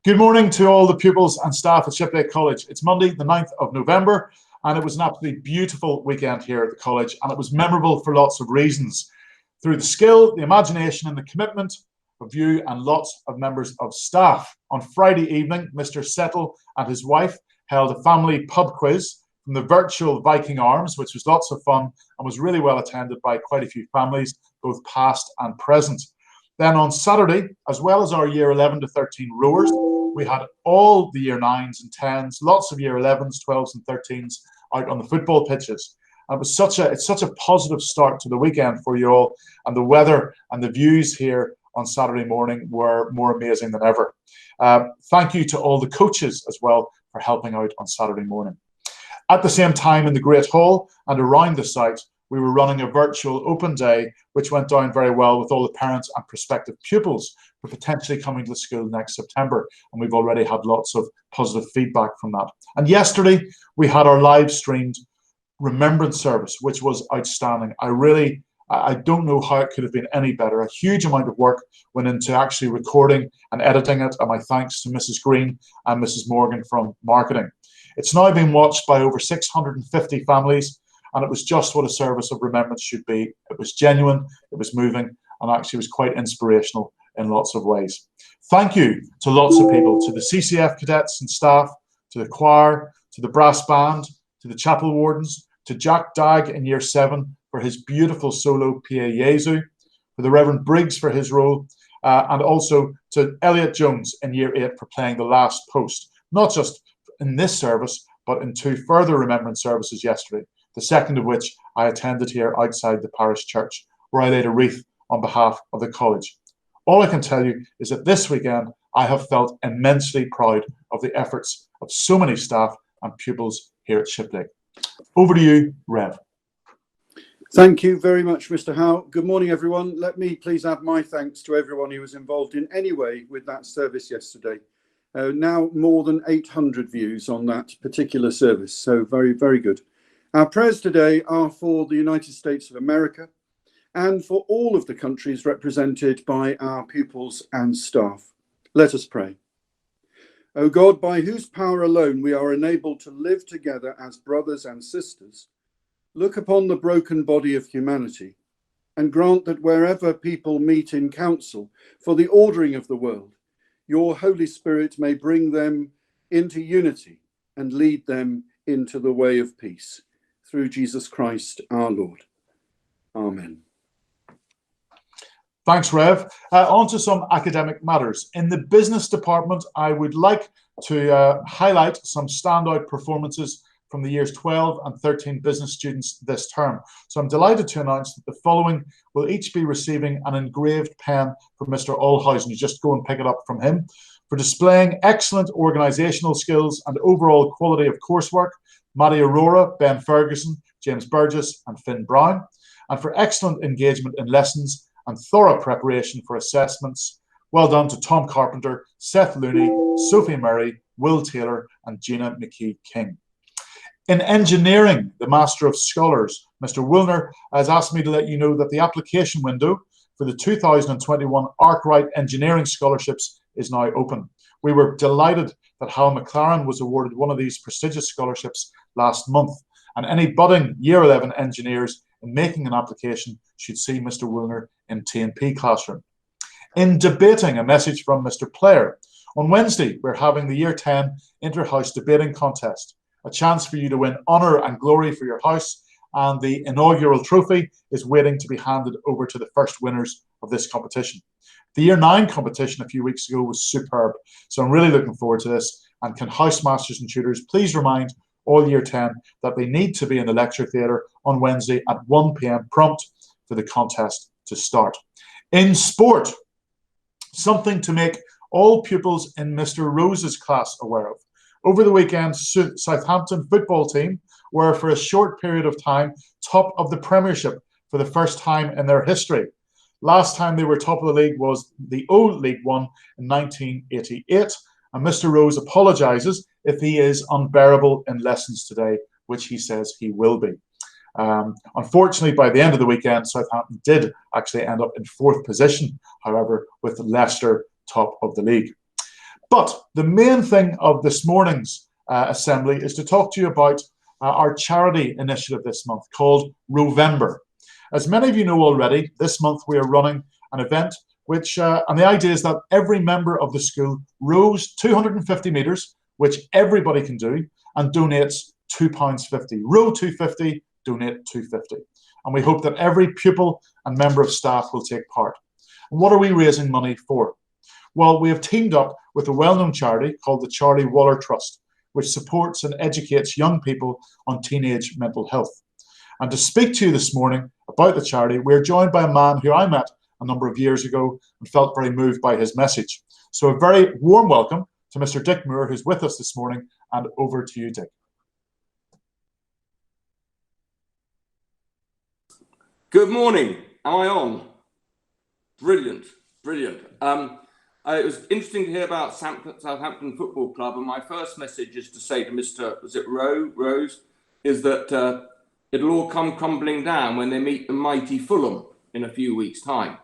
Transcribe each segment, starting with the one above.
Good morning to all the pupils and staff at Shipley College. It's Monday, the 9th of November, and it was an absolutely beautiful weekend here at the college, and it was memorable for lots of reasons. Through the skill, the imagination, and the commitment of you and lots of members of staff. On Friday evening, Mr. Settle and his wife held a family pub quiz from the virtual Viking Arms, which was lots of fun and was really well attended by quite a few families, both past and present. Then on Saturday, as well as our year 11 to 13 rowers, we had all the year 9s and 10s, lots of year 11s, 12s and 13s out on the football pitches. And it's such a positive start to the weekend for you all, and the weather and the views here on Saturday morning were more amazing than ever. Thank you to all the coaches as well for helping out on Saturday morning. At the same time, in the Great Hall and around the site, we were running a virtual open day, which went down very well with all the parents and prospective pupils for potentially coming to the school next September. And we've already had lots of positive feedback from that. And yesterday, we had our live streamed remembrance service, which was outstanding. I don't know how it could have been any better. A huge amount of work went into actually recording and editing it, and my thanks to Mrs. Green and Mrs. Morgan from marketing. It's now been watched by over 650 families, and it was just what a service of remembrance should be. It was genuine, it was moving, and actually was quite inspirational in lots of ways. Thank you to lots of people, to the CCF cadets and staff, to the choir, to the brass band, to the chapel wardens, to Jack Dagg in year 7 for his beautiful solo Pie Jesu, for the Reverend Briggs for his role, and also to Elliot Jones in year 8 for playing the last post, not just in this service, but in 2 further remembrance services yesterday, the second of which I attended here outside the parish church, where I laid a wreath on behalf of the college. All I can tell you is that this weekend I have felt immensely proud of the efforts of so many staff and pupils here at Shipley. Over to you, Rev. Thank you very much, Mr. Howe. Good morning, everyone. Let me please add my thanks to everyone who was involved in any way with that service yesterday. Now more than 800 views on that particular service, so very, very good. Our prayers today are for the United States of America and for all of the countries represented by our pupils and staff. Let us pray. O God, by whose power alone we are enabled to live together as brothers and sisters, look upon the broken body of humanity and grant that wherever people meet in council for the ordering of the world, your Holy Spirit may bring them into unity and lead them into the way of peace. Through Jesus Christ our Lord. Amen. Thanks, Rev. On to some academic matters. In the business department, I would like to highlight some standout performances from the years 12 and 13 business students this term. So I'm delighted to announce that the following will each be receiving an engraved pen from Mr. Allhausen. You just go and pick it up from him. For displaying excellent organisational skills and overall quality of coursework, Maddie Aurora, Ben Ferguson, James Burgess and Finn Brown. And for excellent engagement in lessons and thorough preparation for assessments, well done to Tom Carpenter, Seth Looney, Sophie Murray, Will Taylor and Gina McKee King. In engineering, the Master of Scholars, Mr. Wilner, has asked me to let you know that the application window for the 2021 Arkwright Engineering Scholarships is now open. We were delighted that Hal McLaren was awarded one of these prestigious scholarships last month, and any budding Year 11 engineers in making an application should see Mr. Wilner in T&P classroom. In debating, a message from Mr. Player. On Wednesday, we're having the Year 10 Inter-House Debating Contest, a chance for you to win honour and glory for your house, and the inaugural trophy is waiting to be handed over to the first winners of this competition. The Year 9 competition a few weeks ago was superb, so I'm really looking forward to this. And can housemasters and tutors please remind all Year 10 that they need to be in the lecture theatre on Wednesday at 1 p.m. prompt for the contest to start. In sport, something to make all pupils in Mr. Rose's class aware of. Over the weekend, Southampton football team were for a short period of time top of the Premiership for the first time in their history. Last time they were top of the league was the old League One in 1988, and Mr. Rose apologises if he is unbearable in lessons today, which he says he will be. Unfortunately, by the end of the weekend, Southampton did actually end up in 4th position, however, with Leicester top of the league. But the main thing of this morning's assembly is to talk to you about our charity initiative this month called Rowvember. As many of you know already, this month we are running an event which, and the idea is that every member of the school rows 250 metres, which everybody can do, and donates £2.50. Row 250, donate 250. And we hope that every pupil and member of staff will take part. And what are we raising money for? Well, we have teamed up with a well-known charity called the Charlie Waller Trust, which supports and educates young people on teenage mental health. And to speak to you this morning about the charity, we're joined by a man who I met a number of years ago and felt very moved by his message. So a very warm welcome to Mr. Dick Moore, who's with us this morning, and over to you, Dick. Good morning. Am I on? Brilliant, brilliant. It was interesting to hear about Southampton Football Club, and my first message is to say to Mr. Was it Rose, is that it'll all come crumbling down when they meet the mighty Fulham in a few weeks' time.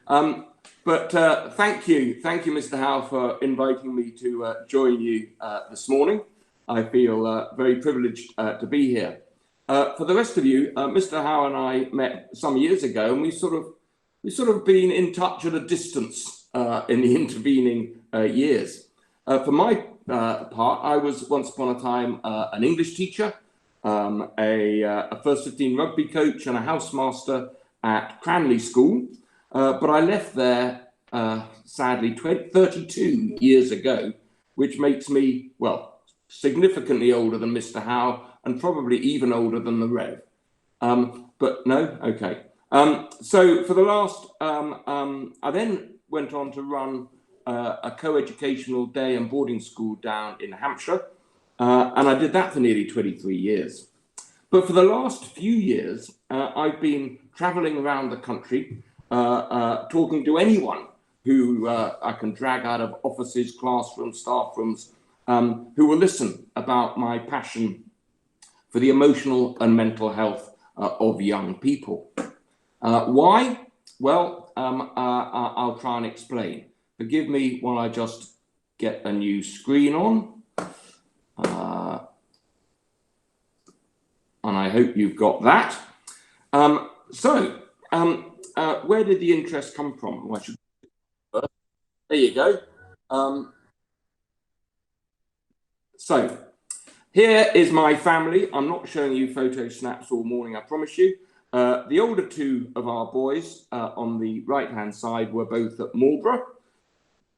But thank you, Mr. Howe, for inviting me to join you this morning. I feel very privileged to be here. For the rest of you, Mr. Howe and I met some years ago, and we've sort of been in touch at a distance in the intervening years. For my part, I was once upon a time an English teacher, a first 15 rugby coach, and a housemaster at Cranley School. But I left there, sadly, 32 years ago, which makes me, well, significantly older than Mr. Howe and probably even older than the Rev. But no, okay. So for the last, I then went on to run a co-educational day and boarding school down in Hampshire. And I did that for nearly 23 years. But for the last few years, I've been traveling around the country, talking to anyone who I can drag out of offices, classrooms, staff rooms, who will listen about my passion for the emotional and mental health of young people. Why? Well, I'll try and explain. Forgive me while I just get a new screen on. And I hope you've got that. Where did the interest come from? Well, there you go. So here is my family. I'm not showing you photo snaps all morning, I promise you. The older two of our boys on the right-hand side were both at Marlborough.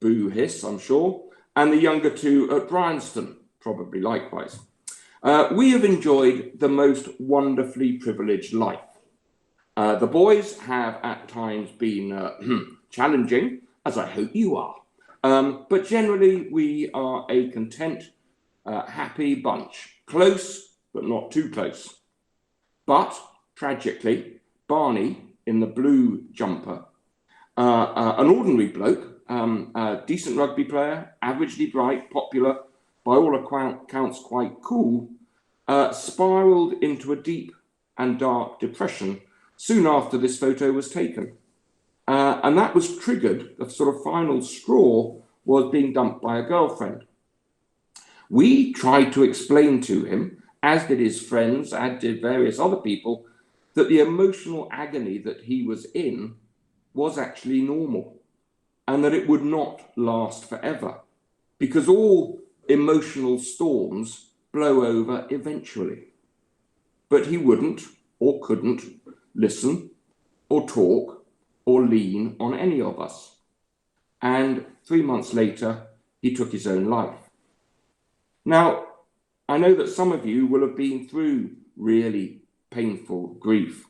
Boo hiss, I'm sure. And the younger two at Bryanston, probably likewise. We have enjoyed the most wonderfully privileged life. The boys have at times been challenging, as I hope you are. But generally, we are a content, happy bunch. Close, but not too close. But, tragically, Barney, in the blue jumper, an ordinary bloke, a decent rugby player, averagely bright, popular, by all accounts quite cool, spiraled into a deep and dark depression soon after this photo was taken. And that was triggered, the sort of final straw was being dumped by a girlfriend. We tried to explain to him, as did his friends, as did various other people, that the emotional agony that he was in was actually normal and that it would not last forever because all emotional storms blow over eventually. But he wouldn't or couldn't listen or talk or lean on any of us. And 3 months later, he took his own life. Now, I know that some of you will have been through really painful grief,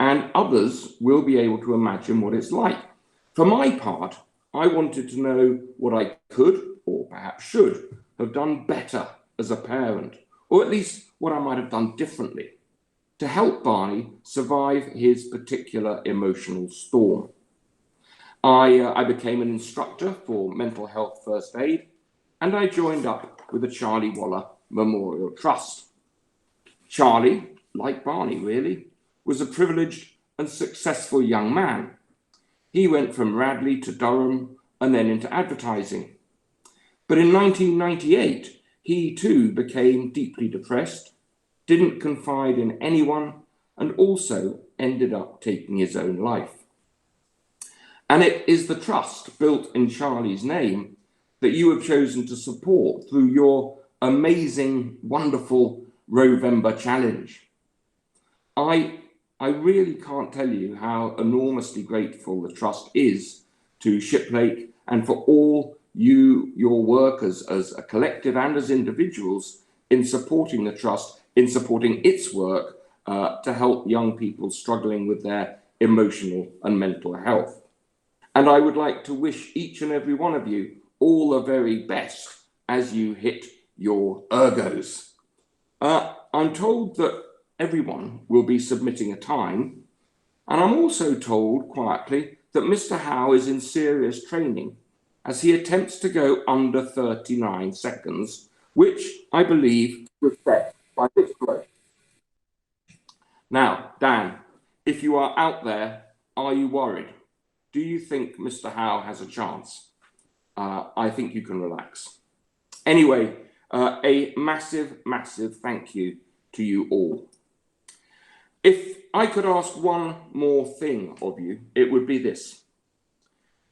and others will be able to imagine what it's like. For my part, I wanted to know what I could, or perhaps should, have done better as a parent, or at least what I might have done differently to help Barney survive his particular emotional storm. I became an instructor for mental health first aid, and I joined up with the Charlie Waller Memorial Trust. Charlie, like Barney really, was a privileged and successful young man. He went from Radley to Durham and then into advertising. But in 1998, he too became deeply depressed, didn't confide in anyone, and also ended up taking his own life. And it is the trust built in Charlie's name that you have chosen to support through your amazing, wonderful Rowvember challenge. I really can't tell you how enormously grateful the trust is to Shiplake and for all your workers as a collective and as individuals in supporting the trust, in supporting its work to help young people struggling with their emotional and mental health. And I would like to wish each and every one of you all the very best as you hit your ergos. I'm told that everyone will be submitting a time, and I'm also told quietly that Mr. Howe is in serious training as he attempts to go under 39 seconds, which I believe was set by this bloke. Now, Dan, if you are out there, are you worried? Do you think Mr. Howe has a chance? I think you can relax. Anyway, a massive, massive thank you to you all. If I could ask one more thing of you, it would be this.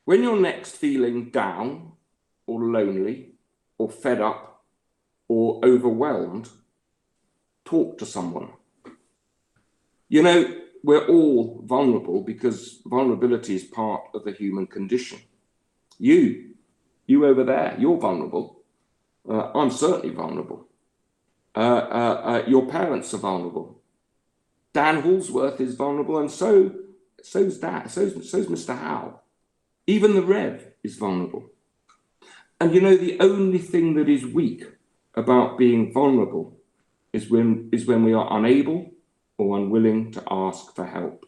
When you're next feeling down or lonely or fed up or overwhelmed, talk to someone. You know, we're all vulnerable because vulnerability is part of the human condition. You over there, you're vulnerable. I'm certainly vulnerable. Your parents are vulnerable. Dan Hallsworth is vulnerable, and so's Mr. Howe. Even the Rev is vulnerable. And you know, the only thing that is weak about being vulnerable is when we are unable or unwilling to ask for help.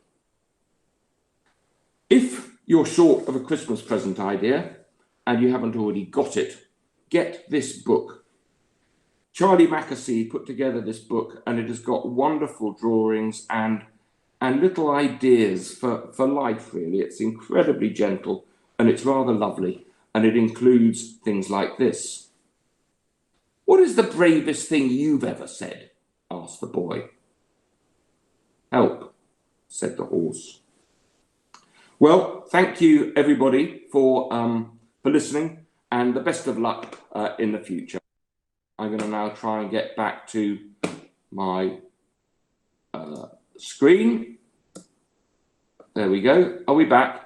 If you're short of a Christmas present idea and you haven't already got it, get this book. Charlie Mackesy put together this book, and it has got wonderful drawings and little ideas for life, really. It's incredibly gentle and it's rather lovely, and it includes things like this. "What is the bravest thing you've ever said?" asked the boy. "Help," said the horse. Well, thank you everybody for listening, and the best of luck in the future. I'm going to now try and get back to my screen. There we go. Are we back?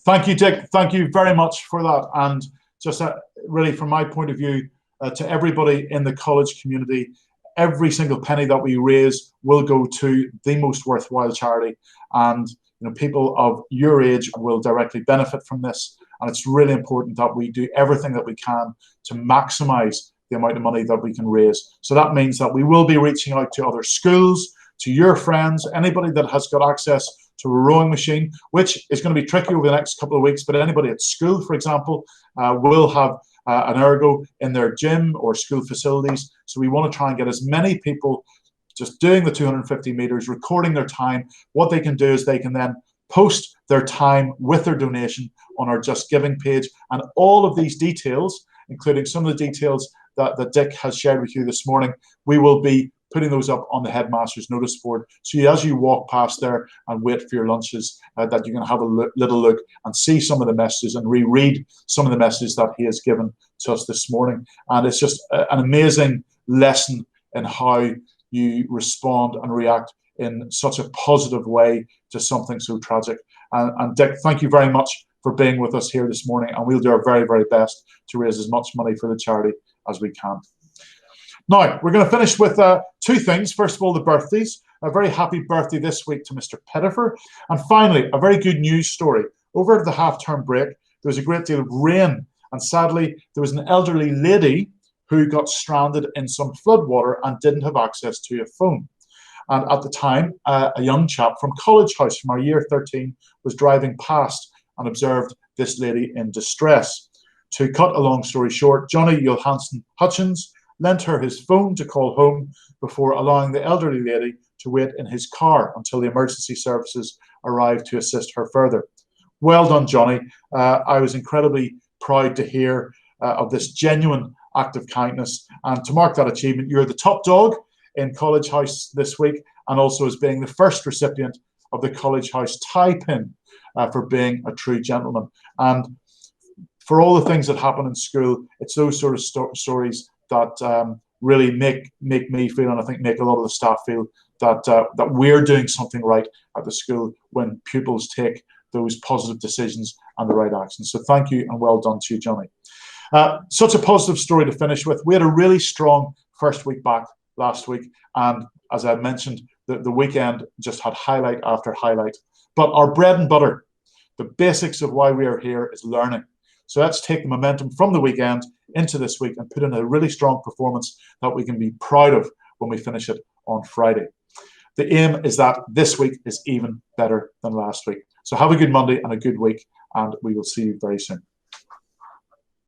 Thank you, Dick. Thank you very much for that. And just really from my point of view, to everybody in the college community, every single penny that we raise will go to the most worthwhile charity. And you know, people of your age will directly benefit from this. And it's really important that we do everything that we can to maximize the amount of money that we can raise. So that means that we will be reaching out to other schools, to your friends, anybody that has got access to a rowing machine, which is going to be tricky over the next couple of weeks, but anybody at school, for example, will have an ergo in their gym or school facilities. So we want to try and get as many people just doing the 250 meters, recording their time. What they can do is they can then post their time with their donation on our Just Giving page. And all of these details, including some of the details that Dick has shared with you this morning, we will be putting those up on the Headmaster's notice board. So as you walk past there and wait for your lunches, that you can have a little look and see some of the messages and reread some of the messages that he has given to us this morning. And it's just an amazing lesson in how you respond and react in such a positive way to something so tragic. And Dick, thank you very much for being with us here this morning, and we'll do our very, very best to raise as much money for the charity as we can. Now, we're going to finish with two things. First of all, the birthdays. A very happy birthday this week to Mr. Pettifer. And finally, a very good news story. Over at the half-term break, there was a great deal of rain, and sadly, there was an elderly lady who got stranded in some floodwater and didn't have access to a phone. And at the time, a young chap from College House, from our year 13, was driving past and observed this lady in distress. To cut a long story short, Johnny Johansson Hutchins lent her his phone to call home before allowing the elderly lady to wait in his car until the emergency services arrived to assist her further. Well done, Johnny. I was incredibly proud to hear of this genuine act of kindness. And to mark that achievement, you're the top dog in College House this week, and also as being the first recipient of the College House tie pin for being a true gentleman. And for all the things that happen in school, it's those sort of stories that really make me feel, and I think make a lot of the staff feel, that we're doing something right at the school when pupils take those positive decisions and the right actions. So thank you and well done to you, Johnny. Such a positive story to finish with. We had a really strong first week back last week, and as I mentioned, the weekend just had highlight after highlight. But our bread and butter, the basics of why we are here, is learning. So let's take the momentum from the weekend into this week and put in a really strong performance that we can be proud of when we finish it on Friday. The aim is that this week is even better than last week. So have a good Monday and a good week, and we will see you very soon.